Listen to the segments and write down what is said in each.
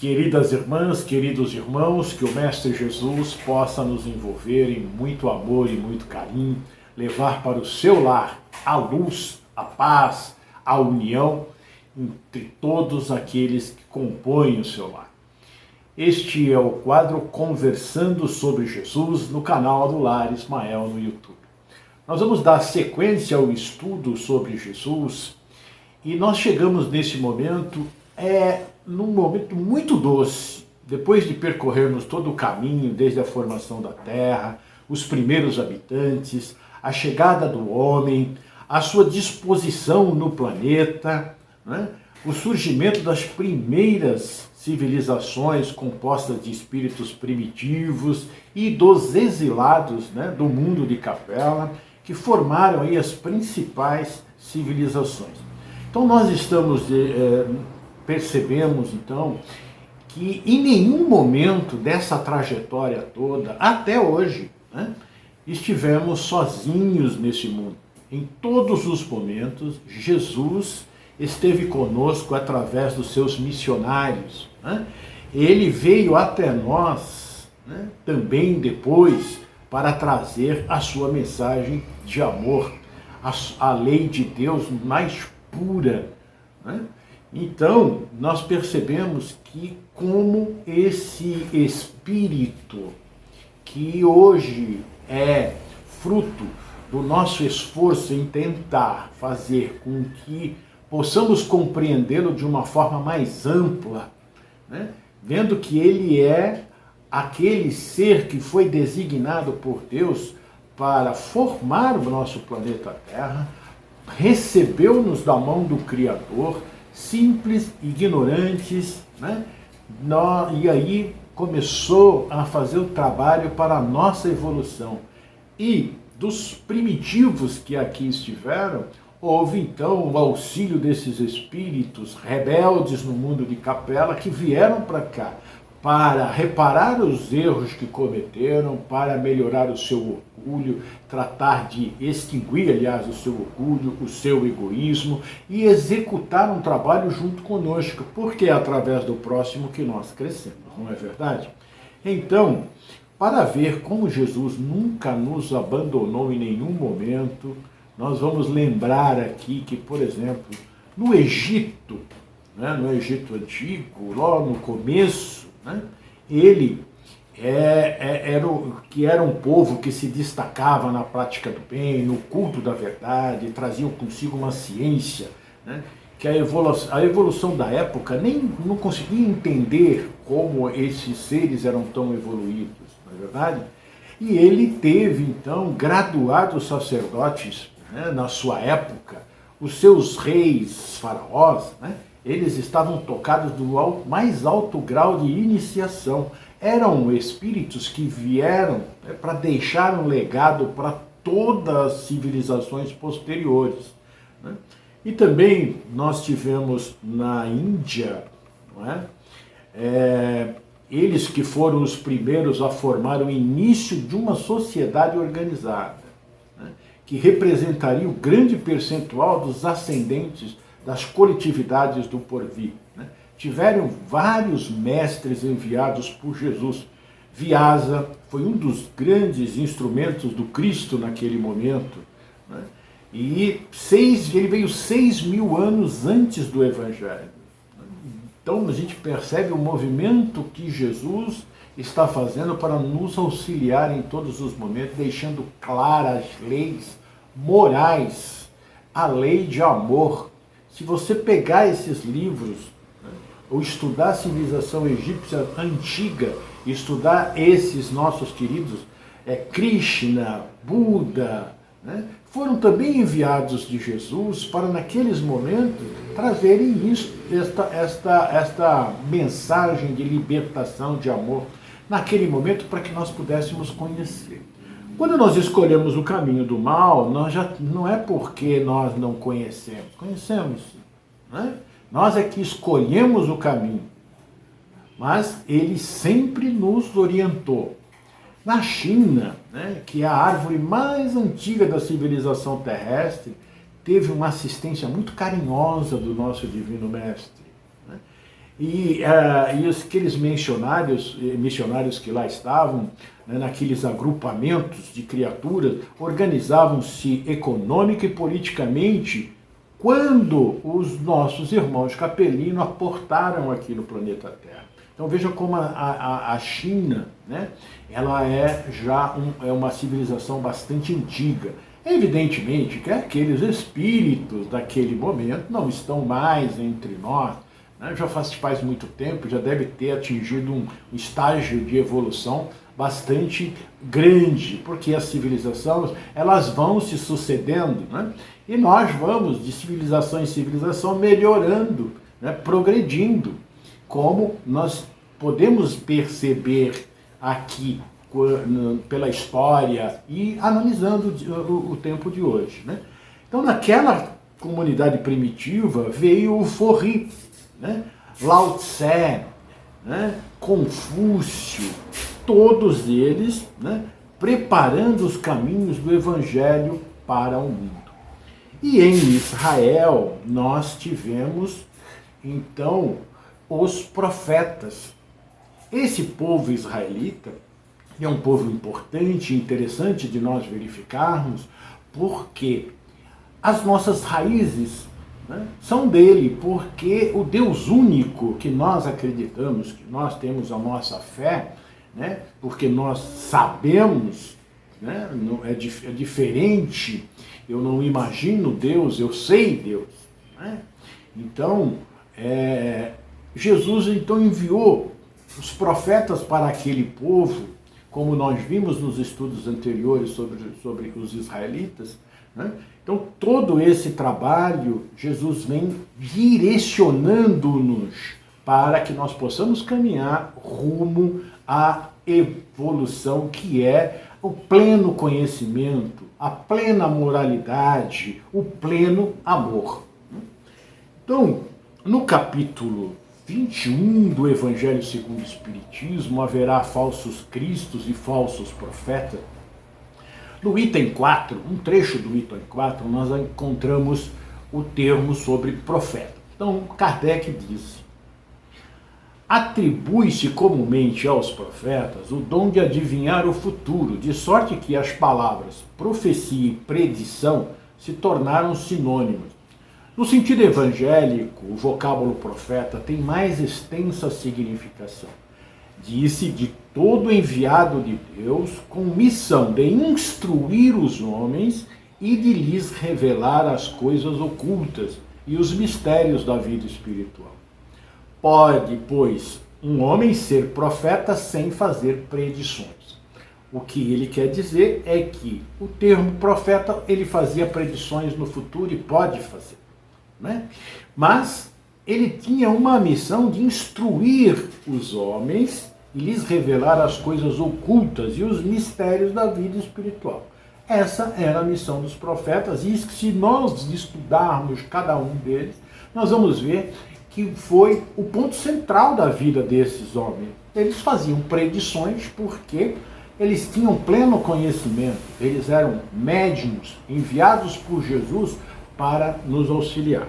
Queridas irmãs, queridos irmãos, que o Mestre Jesus possa nos envolver em muito amor e muito carinho, levar para o seu lar a luz, a paz, a união entre todos aqueles que compõem o seu lar. Este é o quadro Conversando sobre Jesus no canal do Lar Ismael no YouTube. Nós vamos dar sequência ao estudo sobre Jesus e nós chegamos nesse momento, num momento muito doce, depois de percorrermos todo o caminho, desde a formação da terra, os primeiros habitantes, a chegada do homem, a sua disposição no planeta, né? O surgimento das primeiras civilizações compostas de espíritos primitivos e dos exilados, né, do mundo de Capela, que formaram aí as principais civilizações. Então nós percebemos então que em nenhum momento dessa trajetória toda, até hoje, né, estivemos sozinhos nesse mundo. Em todos os momentos, Jesus esteve conosco através dos seus missionários, né? Ele veio até nós, né, também depois para trazer a sua mensagem de amor, a lei de Deus mais pura, né? Então, nós percebemos que como esse Espírito, que hoje é fruto do nosso esforço em tentar fazer com que possamos compreendê-lo de uma forma mais ampla, né? Vendo que ele é aquele ser que foi designado por Deus para formar o nosso planeta Terra, recebeu-nos da mão do Criador, simples, ignorantes, né? E aí começou a fazer o trabalho para a nossa evolução. E dos primitivos que aqui estiveram, houve então o auxílio desses espíritos rebeldes no mundo de Capela que vieram para cá para reparar os erros que cometeram, para melhorar o seu orgulho, tratar de extinguir, aliás, o seu orgulho, o seu egoísmo e executar um trabalho junto conosco, porque é através do próximo que nós crescemos, não é verdade? Então, para ver como Jesus nunca nos abandonou em nenhum momento, nós vamos lembrar aqui que, por exemplo, no Egito, né, no Egito Antigo, lá no começo, né, ele era um povo que se destacava na prática do bem, no culto da verdade, traziam consigo uma ciência, né, que a evolução da época não conseguia entender como esses seres eram tão evoluídos, não é verdade? E ele teve, então, graduados sacerdotes, né, na sua época, os seus reis faraós, né, eles estavam tocados do mais alto grau de iniciação. Eram espíritos que vieram, né, para deixar um legado para todas as civilizações posteriores, né? E também nós tivemos na Índia, não é? Eles que foram os primeiros a formar o início de uma sociedade organizada, né, que representaria o grande percentual dos ascendentes das coletividades do porvir, né? Tiveram vários mestres enviados por Jesus. Vyasa foi um dos grandes instrumentos do Cristo naquele momento, né? E ele veio 6.000 anos antes do Evangelho. Então a gente percebe o movimento que Jesus está fazendo para nos auxiliar em todos os momentos, deixando claras as leis morais, a lei de amor. Se você pegar esses livros, né, ou estudar a civilização egípcia antiga, estudar esses nossos queridos, Krishna, Buda, né, foram também enviados de Jesus para, naqueles momentos, trazerem esta mensagem de libertação, de amor, naquele momento, para que nós pudéssemos conhecer. Quando nós escolhemos o caminho do mal, não é porque nós não conhecemos, né? Nós é que escolhemos o caminho, mas ele sempre nos orientou. Na China, né, que é a árvore mais antiga da civilização terrestre, teve uma assistência muito carinhosa do nosso Divino Mestre, né? E aqueles missionários que lá estavam, né, naqueles agrupamentos de criaturas, organizavam-se econômica e politicamente quando os nossos irmãos capelinos aportaram aqui no planeta Terra. Então veja como a China, né, ela é já uma civilização bastante antiga. Evidentemente que aqueles espíritos daquele momento não estão mais entre nós, né, já faz muito tempo, já deve ter atingido um estágio de evolução bastante grande, porque as civilizações elas vão se sucedendo, né, e nós vamos de civilização em civilização melhorando, né, progredindo, como nós podemos perceber aqui pela história e analisando o tempo de hoje, né? Então, naquela comunidade primitiva veio o Forri, né? Lao Tse, né? Confúcio, todos eles, né, preparando os caminhos do Evangelho para o mundo. E em Israel nós tivemos, então, os profetas. Esse povo israelita é um povo importante e interessante de nós verificarmos, porque as nossas raízes, né, são dele, porque o Deus único que nós acreditamos, que nós temos a nossa fé, né, porque nós sabemos, né, é diferente, eu não imagino Deus, eu sei Deus, né? Então, Jesus então enviou os profetas para aquele povo, como nós vimos nos estudos anteriores sobre os israelitas, né? Então, todo esse trabalho, Jesus vem direcionando-nos para que nós possamos caminhar rumo à evolução, que é o pleno conhecimento, a plena moralidade, o pleno amor. Então, no capítulo 21 do Evangelho segundo o Espiritismo, haverá falsos cristos e falsos profetas. No item 4, um trecho do item 4, nós encontramos o termo sobre profeta. Então, Kardec disse: atribui-se comumente aos profetas o dom de adivinhar o futuro, de sorte que as palavras profecia e predição se tornaram sinônimos. No sentido evangélico, o vocábulo profeta tem mais extensa significação. Disse de todo enviado de Deus com missão de instruir os homens e de lhes revelar as coisas ocultas e os mistérios da vida espiritual. Pode, pois, um homem ser profeta sem fazer predições. O que ele quer dizer é que o termo profeta, ele fazia predições no futuro e pode fazer, né? Mas ele tinha uma missão de instruir os homens e lhes revelar as coisas ocultas e os mistérios da vida espiritual. Essa era a missão dos profetas, e se nós estudarmos cada um deles, nós vamos ver que foi o ponto central da vida desses homens. Eles faziam predições porque eles tinham pleno conhecimento, eles eram médiuns enviados por Jesus para nos auxiliar.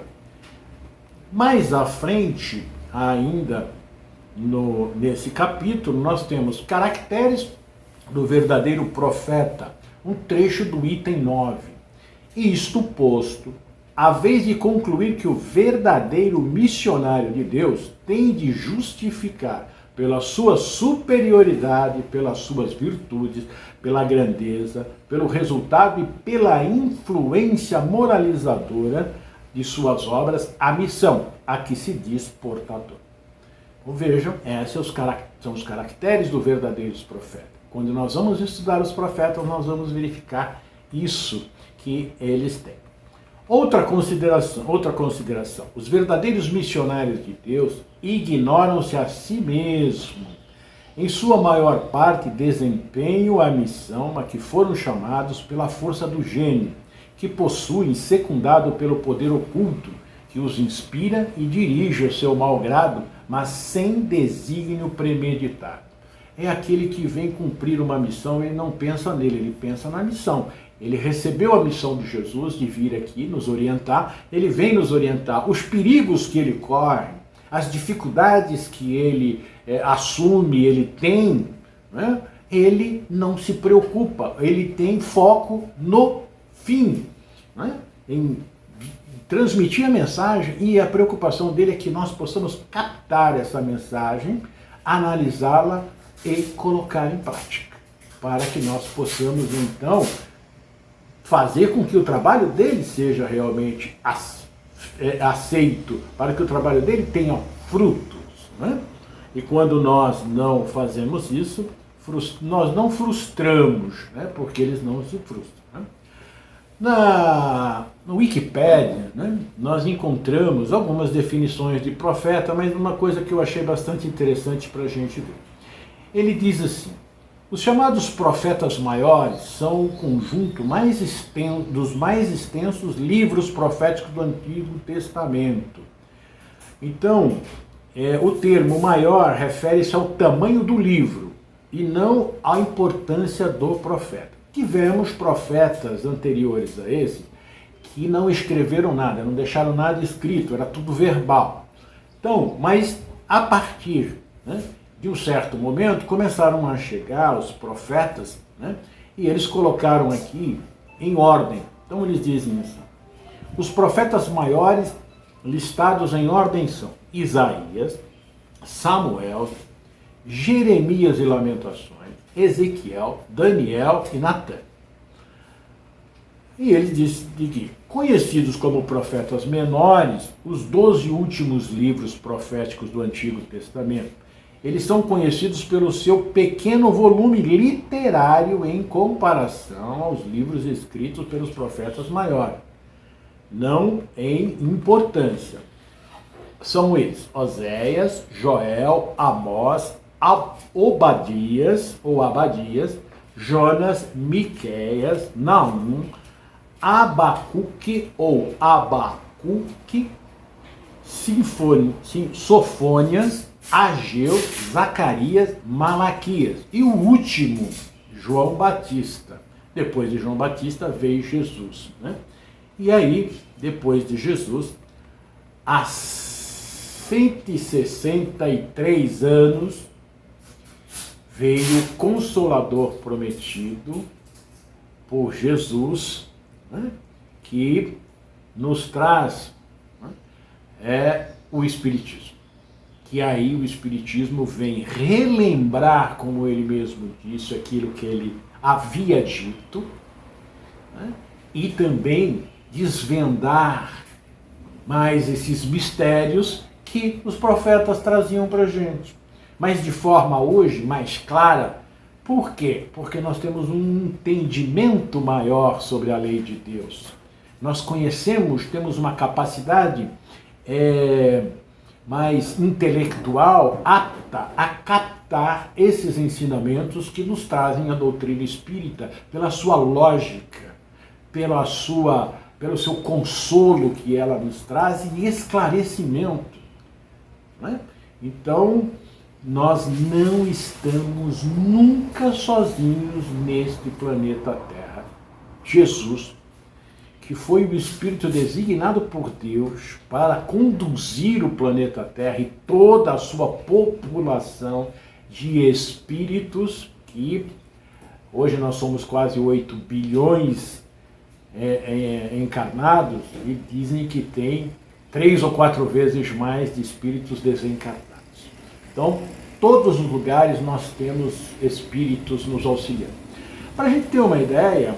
Mais à frente, ainda nesse capítulo, nós temos caracteres do verdadeiro profeta, um trecho do item 9. Isto posto, a vez de concluir que o verdadeiro missionário de Deus tem de justificar pela sua superioridade, pelas suas virtudes, pela grandeza, pelo resultado e pela influência moralizadora de suas obras, a missão a que se diz portador. Então, vejam, esses são os caracteres do verdadeiro profeta. Quando nós vamos estudar os profetas, nós vamos verificar isso que eles têm. Outra consideração. Os verdadeiros missionários de Deus ignoram-se a si mesmos. Em sua maior parte, desempenham a missão a que foram chamados pela força do gênio, que possuem, secundado pelo poder oculto, que os inspira e dirige o seu mau grado, mas sem desígnio premeditado. É aquele que vem cumprir uma missão, ele não pensa nele, ele pensa na missão. Ele recebeu a missão de Jesus de vir aqui nos orientar, ele vem nos orientar os perigos que ele corre, as dificuldades que ele assume, ele tem, né? Ele não se preocupa, ele tem foco no fim, né? Em transmitir a mensagem, e a preocupação dele é que nós possamos captar essa mensagem, analisá-la e colocar em prática, para que nós possamos então fazer com que o trabalho dele seja realmente aceito, para que o trabalho dele tenha frutos, né? E quando nós não fazemos isso, nós não frustramos, né? Porque eles não se frustram, né? No Wikipédia, né, nós encontramos algumas definições de profeta, mas uma coisa que eu achei bastante interessante para a gente ver. Ele diz assim: os chamados profetas maiores são o conjunto dos mais extensos livros proféticos do Antigo Testamento. Então, o termo maior refere-se ao tamanho do livro e não à importância do profeta. Tivemos profetas anteriores a esse que não escreveram nada, não deixaram nada escrito, era tudo verbal. Então, mas a partir, né, de um certo momento, começaram a chegar os profetas, né, e eles colocaram aqui em ordem. Então eles dizem assim: os profetas maiores listados em ordem são Isaías, Samuel, Jeremias e Lamentações, Ezequiel, Daniel e Natã. E ele diz que, conhecidos como profetas menores, os 12 últimos livros proféticos do Antigo Testamento, eles são conhecidos pelo seu pequeno volume literário em comparação aos livros escritos pelos profetas maiores, não em importância. São eles: Oséias, Joel, Amós, Obadias, Jonas, Miqueias, Naum, Abacuque, Sofônias, Ageu, Zacarias, Malaquias. E o último, João Batista. Depois de João Batista veio Jesus, né? E aí, depois de Jesus, há 163 anos, veio o Consolador prometido por Jesus, né, que nos traz, né, o Espiritismo. Que aí o Espiritismo vem relembrar, como ele mesmo disse, aquilo que ele havia dito, né, e também desvendar mais esses mistérios que os profetas traziam para a gente. Mas de forma hoje mais clara. Por quê? Porque nós temos um entendimento maior sobre a lei de Deus. Nós conhecemos, temos uma capacidade mais intelectual, apta a captar esses ensinamentos que nos trazem a doutrina espírita, pela sua lógica, pelo seu consolo que ela nos traz e esclarecimento, né? Então, nós não estamos nunca sozinhos neste planeta Terra. Jesus, que foi o Espírito designado por Deus para conduzir o planeta Terra e toda a sua população de espíritos, que hoje nós somos quase 8 bilhões encarnados, e dizem que tem 3 ou 4 vezes mais de espíritos desencarnados. Então, todos os lugares nós temos espíritos nos auxiliando. Para a gente ter uma ideia,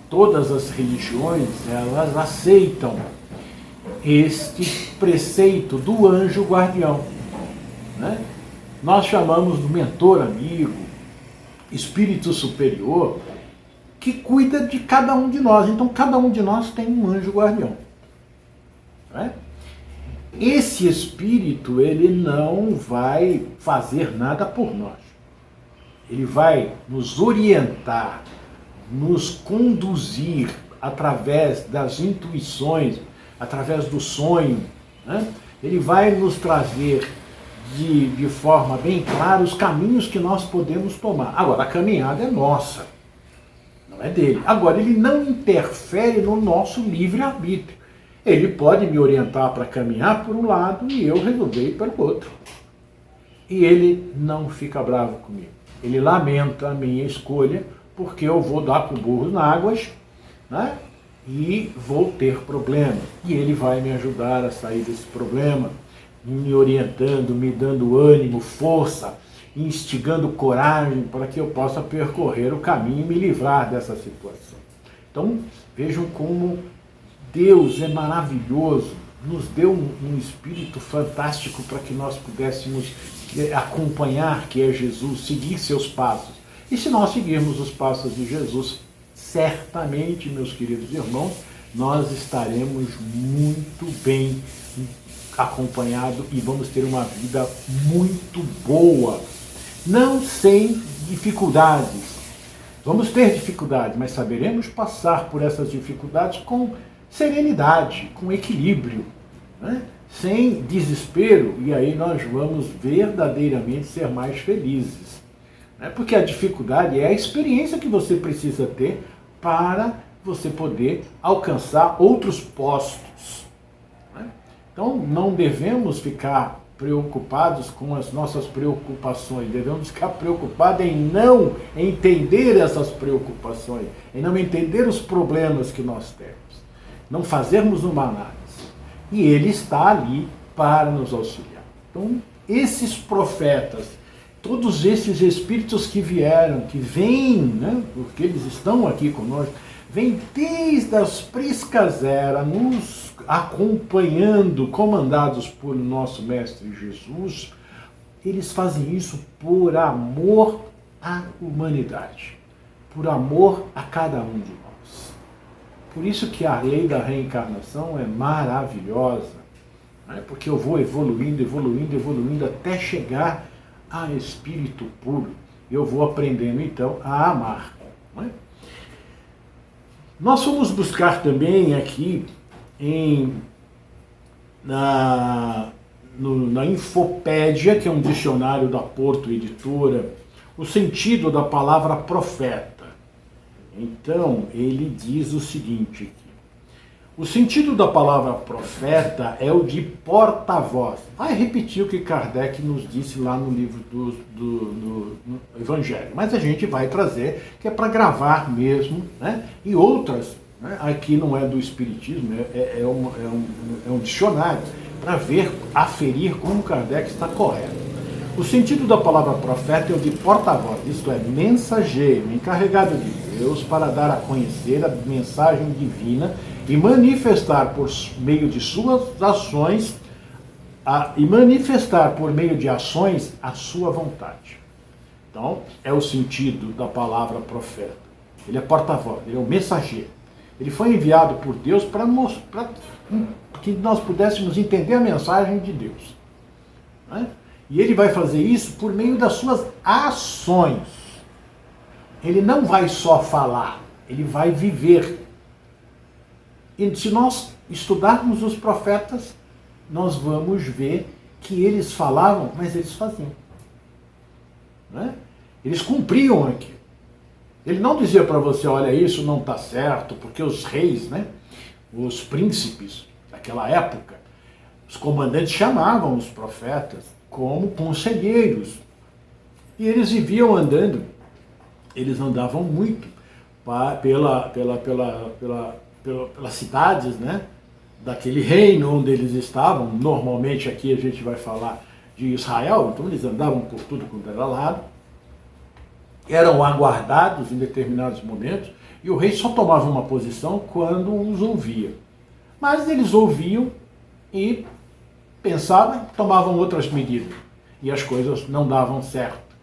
todas as religiões, elas aceitam este preceito do anjo guardião, né? Nós chamamos do mentor amigo, espírito superior, que cuida de cada um de nós. Então, cada um de nós tem um anjo guardião, né? Esse espírito, ele não vai fazer nada por nós. Ele vai nos orientar, nos conduzir através das intuições, através do sonho, né? Ele vai nos trazer de forma bem clara os caminhos que nós podemos tomar. Agora, a caminhada é nossa, não é dele. Agora, ele não interfere no nosso livre-arbítrio. Ele pode me orientar para caminhar por um lado e eu resolver ir pelo outro. E ele não fica bravo comigo. Ele lamenta a minha escolha, porque eu vou dar com burros na águas, né? E vou ter problema. E ele vai me ajudar a sair desse problema, me orientando, me dando ânimo, força, instigando coragem para que eu possa percorrer o caminho e me livrar dessa situação. Então, vejam como Deus é maravilhoso, nos deu um espírito fantástico para que nós pudéssemos acompanhar, que é Jesus, seguir seus passos. E se nós seguirmos os passos de Jesus, certamente, meus queridos irmãos, nós estaremos muito bem acompanhados e vamos ter uma vida muito boa, não sem dificuldades. Vamos ter dificuldades, mas saberemos passar por essas dificuldades com serenidade, com equilíbrio, né? Sem desespero, e aí nós vamos verdadeiramente ser mais felizes. Né? Porque a dificuldade é a experiência que você precisa ter para você poder alcançar outros postos. Né? Então não devemos ficar preocupados com as nossas preocupações, devemos ficar preocupados em não entender essas preocupações, em não entender os problemas que nós temos, não fazermos uma análise. E ele está ali para nos auxiliar. Então, esses profetas, todos esses espíritos que vieram, que vêm, né, porque eles estão aqui conosco, vêm desde as priscas eras, nos acompanhando, comandados por nosso Mestre Jesus. Eles fazem isso por amor à humanidade, por amor a cada um de nós. Por isso que a lei da reencarnação é maravilhosa, né? Porque eu vou evoluindo, evoluindo, evoluindo até chegar a espírito puro. Eu vou aprendendo então a amar. Né? Nós fomos buscar também aqui na Infopédia, que é um dicionário da Porto Editora, o sentido da palavra profeta. Então, ele diz o seguinte aqui: o sentido da palavra profeta é o de porta-voz. Vai repetir o que Kardec nos disse lá no livro do Evangelho, mas a gente vai trazer, que é para gravar mesmo, né? E outras, né? Aqui não é do Espiritismo, é um dicionário, para ver, aferir como Kardec está correto. O sentido da palavra profeta é o de porta-voz, isto é, mensageiro, encarregado de Deus para dar a conhecer a mensagem divina e manifestar por meio de suas ações, a sua vontade. Então, é o sentido da palavra profeta. Ele é porta-voz, ele é o mensageiro. Ele foi enviado por Deus para que nós pudéssemos entender a mensagem de Deus. Né? E ele vai fazer isso por meio das suas ações. Ele não vai só falar, ele vai viver. E se nós estudarmos os profetas, nós vamos ver que eles falavam, mas eles faziam. Né? Eles cumpriam aquilo. Ele não dizia para você, olha, isso não está certo, porque os reis, né, os príncipes daquela época, os comandantes chamavam os profetas como conselheiros. E eles viviam andando, eles andavam muito pelas cidades, né, daquele reino onde eles estavam. Normalmente aqui a gente vai falar de Israel, então eles andavam por tudo quanto era lado, eram aguardados em determinados momentos, e o rei só tomava uma posição quando os ouvia. Mas eles ouviam e pensavam, tomavam outras medidas, e as coisas não davam certo.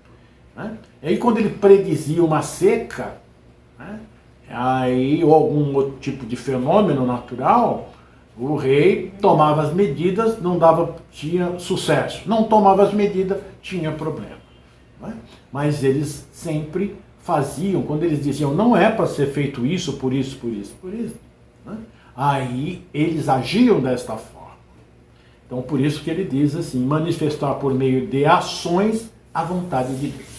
Né? E aí quando ele predizia uma seca, né, aí, ou algum outro tipo de fenômeno natural, o rei tomava as medidas, tinha sucesso. Não tomava as medidas, tinha problema. Né? Mas eles sempre faziam, quando eles diziam, não é para ser feito isso, por isso, por isso, por isso. Né? Aí eles agiam desta forma. Então por isso que ele diz assim, manifestar por meio de ações a vontade de Deus.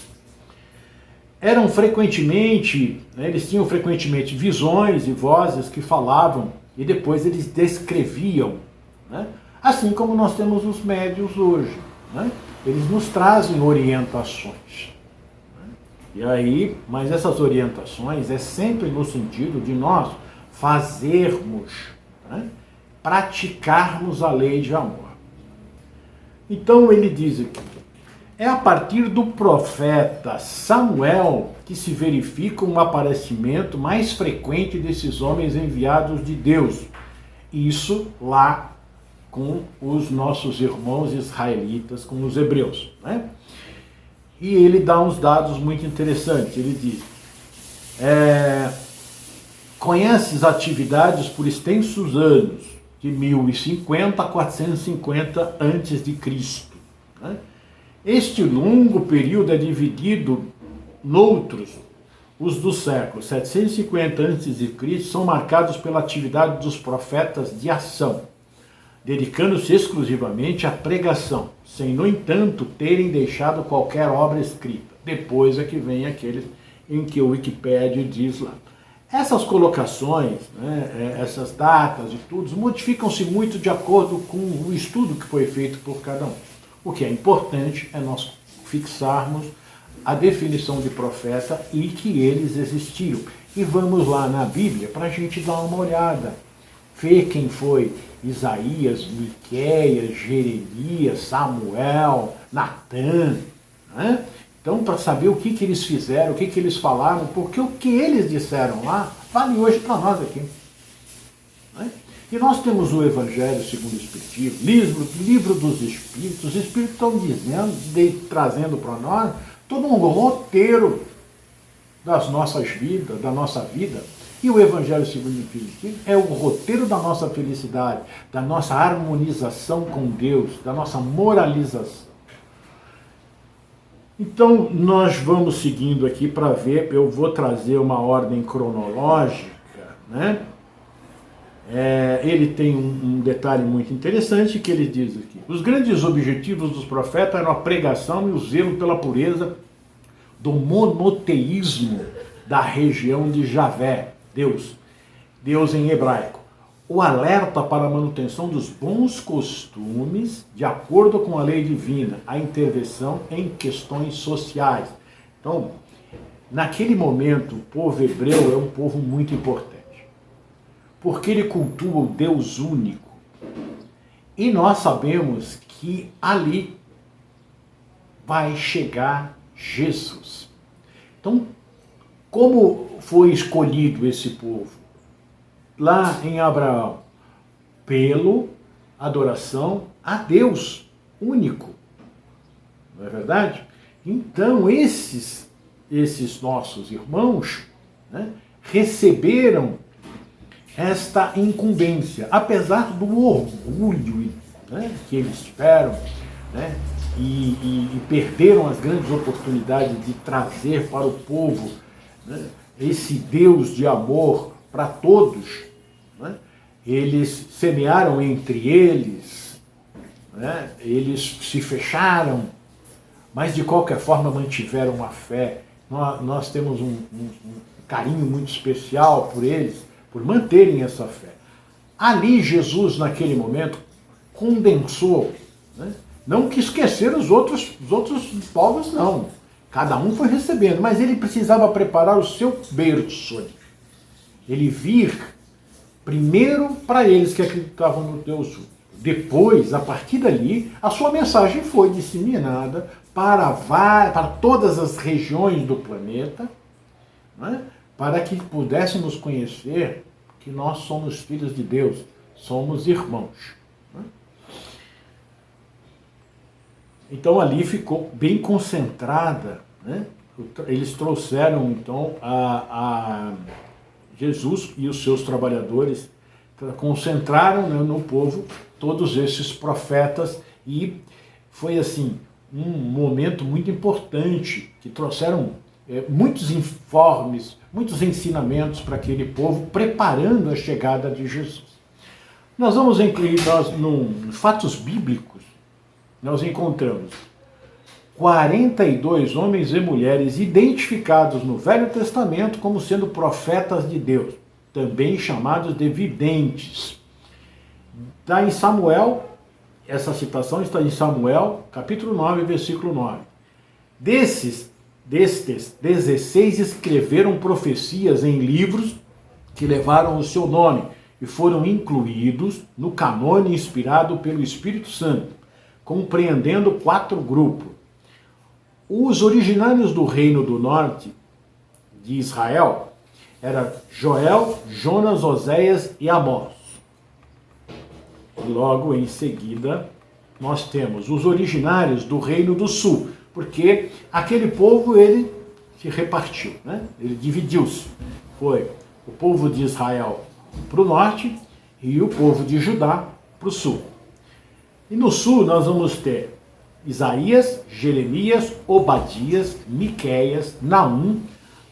Eram frequentemente, né, eles tinham frequentemente visões e vozes que falavam e depois eles descreviam, né? Assim como nós temos os médiuns hoje, né? Eles nos trazem orientações. E aí, mas essas orientações é sempre no sentido de nós fazermos, né? Praticarmos a lei de amor. Então ele diz aqui, é a partir do profeta Samuel que se verifica um aparecimento mais frequente desses homens enviados de Deus. Isso lá com os nossos irmãos israelitas, com os hebreus, né? E ele dá uns dados muito interessantes. Ele diz, conheces atividades por extensos anos, de 1050 a 450 a.C., né? Este longo período é dividido noutros, os do século 750 a.C., são marcados pela atividade dos profetas de ação, dedicando-se exclusivamente à pregação, sem, no entanto, terem deixado qualquer obra escrita. Depois é que vem aqueles em que o Wikipédia diz lá. Essas colocações, né, essas datas e tudo, modificam-se muito de acordo com o estudo que foi feito por cada um. O que é importante é nós fixarmos a definição de profeta e que eles existiram. E vamos lá na Bíblia para a gente dar uma olhada, ver quem foi Isaías, Miqueias, Jeremias, Samuel, Natã, né? Então, para saber o que eles fizeram, o que eles falaram, porque o que eles disseram lá vale hoje para nós aqui. Né? E nós temos o Evangelho segundo o Espiritismo, livro dos Espíritos. Os Espíritos estão dizendo, trazendo para nós todo um roteiro das nossas vidas, da nossa vida. E o Evangelho segundo o Espiritismo é o roteiro da nossa felicidade, da nossa harmonização com Deus, da nossa moralização. Então, nós vamos seguindo aqui para ver, eu vou trazer uma ordem cronológica, né? Ele tem um detalhe muito interessante que ele diz aqui. Os grandes objetivos dos profetas eram a pregação e o zelo pela pureza do monoteísmo da região de Javé, Deus em hebraico. O alerta para a manutenção dos bons costumes de acordo com a lei divina, a intervenção em questões sociais. Então, naquele momento, o povo hebreu é um povo muito importante, porque ele cultua o Deus único. E nós sabemos que ali vai chegar Jesus. Então, como foi escolhido esse povo? Lá em Abraão, pelo adoração a Deus único. Não é verdade? Então, esses nossos irmãos, né, receberam esta incumbência, apesar do orgulho, né, que eles tiveram, né, e perderam as grandes oportunidades de trazer para o povo, né, esse Deus de amor para todos, né? Eles semearam entre eles, né? Eles se fecharam, mas de qualquer forma mantiveram a fé. Nós temos um carinho muito especial por eles, por manterem essa fé. Ali Jesus, naquele momento, condensou, né? Não que esquecer os outros povos, não. Cada um foi recebendo, mas ele precisava preparar o seu berço. Ele vir primeiro para eles que acreditavam no Deus único. Depois, a partir dali, a sua mensagem foi disseminada para todas as regiões do planeta, né, para que pudéssemos conhecer que nós somos filhos de Deus, somos irmãos. Né? Então ali ficou bem concentrada, né? Eles trouxeram então a Jesus e os seus trabalhadores concentraram, né, no povo todos esses profetas, e foi assim um momento muito importante que trouxeram muitos informes, muitos ensinamentos para aquele povo, preparando a chegada de Jesus. Nós vamos incluir nos fatos bíblicos, nós encontramos 42 homens e mulheres identificados no Velho Testamento como sendo profetas de Deus. também chamados de videntes. Está em Samuel, essa citação está em Samuel, capítulo 9, versículo 9. Destes 16 escreveram profecias em livros que levaram o seu nome e foram incluídos no canône inspirado pelo Espírito Santo, compreendendo 4 grupos. Os originários do Reino do Norte de Israel eram Joel, Jonas, Oséias e Amós. Logo em seguida, nós temos os originários do Reino do Sul, porque aquele povo, ele se repartiu, né? Ele dividiu-se. Foi o povo de Israel para o norte e o povo de Judá para o sul. E no sul nós vamos ter Isaías, Jeremias, Obadias, Miqueias, Naum,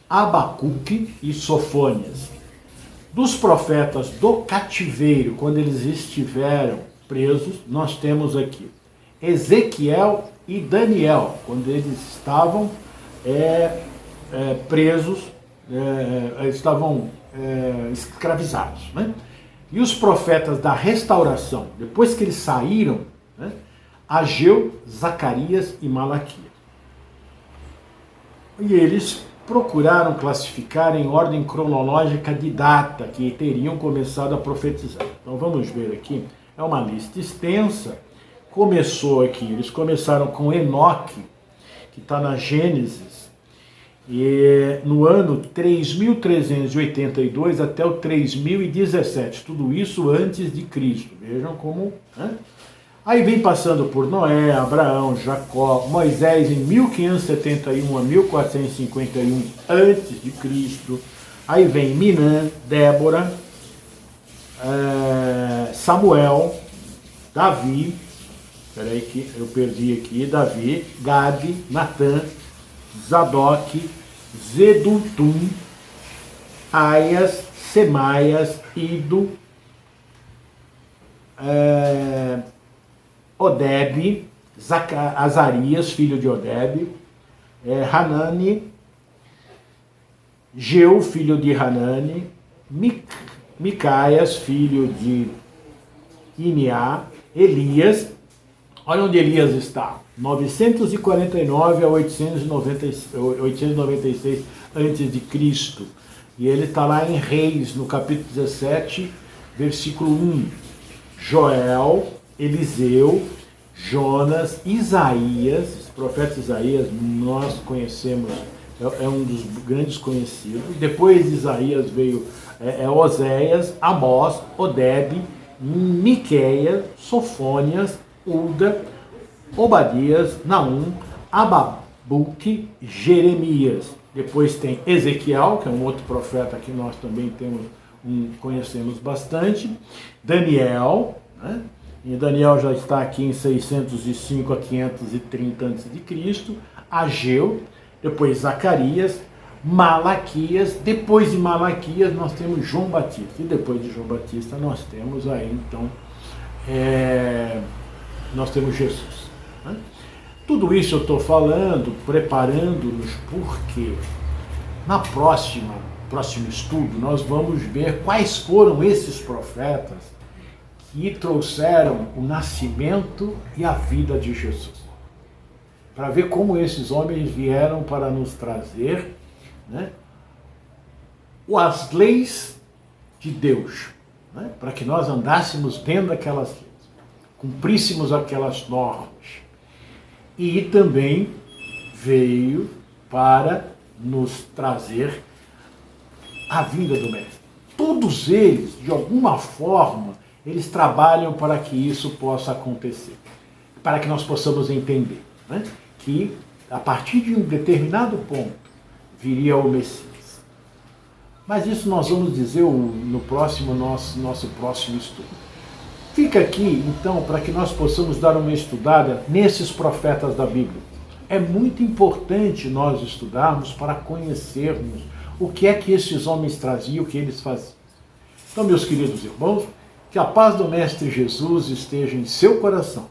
Abacuque e Sofônias. Dos profetas do cativeiro, quando eles estiveram presos, nós temos aqui Ezequiel e Daniel, quando eles estavam presos, estavam escravizados, né? E os profetas da restauração, depois que eles saíram, né? Ageu, Zacarias e Malaquias. E eles procuraram classificar em ordem cronológica de data que teriam começado a profetizar. Então vamos ver aqui, é uma lista extensa. Começou aqui, eles começaram com Enoque, que está na Gênesis, e no ano 3.382 até o 3.017, tudo isso antes de Cristo. Vejam como... Né? Aí vem passando por Noé, Abraão, Jacó, Moisés em 1571 a 1451 antes de Cristo. Aí vem Minã, Débora, Samuel, Davi, peraí que eu perdi aqui, Davi, Gade, Natã, Zadok, Zedutum, Aias, Semaias, Ido, Odebe, Azarias, filho de Odebe, Hanani, Geu, filho de Hanani, Micaias, filho de Iniá, Elias. Olha onde Elias está, 949 a 896 a.C. E ele está lá em Reis, no capítulo 17, versículo 1. Joel, Eliseu, Jonas, Isaías, esse profeta Isaías nós conhecemos, é um dos grandes conhecidos. Depois de Isaías veio Oséias, Amós, Odebe, Miqueias, Sofônias, Ulda, Obadias, Naum, Abacuque, Jeremias. Depois tem Ezequiel, que é um outro profeta que nós também conhecemos bastante. Daniel, né? E Daniel já está aqui em 605 a 530 a.C. Ageu, depois Zacarias, Malaquias. Depois de Malaquias nós temos João Batista. E depois de João Batista nós temos aí então nós temos Jesus. Né? Tudo isso eu estou falando, preparando-nos, porque na próximo estudo nós vamos ver quais foram esses profetas que trouxeram o nascimento e a vida de Jesus. Para ver como esses homens vieram para nos trazer, né, as leis de Deus, né, para que nós andássemos dentro daquelas leis, cumpríssemos aquelas normas. E também veio para nos trazer a vinda do Mestre. Todos eles, de alguma forma, eles trabalham para que isso possa acontecer, para que nós possamos entender, né, que a partir de um determinado ponto viria o Messias. Mas isso nós vamos dizer no próximo nosso próximo estudo. Fica aqui, então, para que nós possamos dar uma estudada nesses profetas da Bíblia. É muito importante nós estudarmos para conhecermos o que é que esses homens traziam, o que eles faziam. Então, meus queridos irmãos, que a paz do Mestre Jesus esteja em seu coração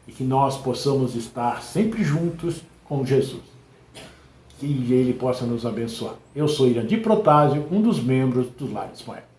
e que nós possamos estar sempre juntos com Jesus. Que Ele possa nos abençoar. Eu sou Irandir Protásio, um dos membros dos Lares Poéticos.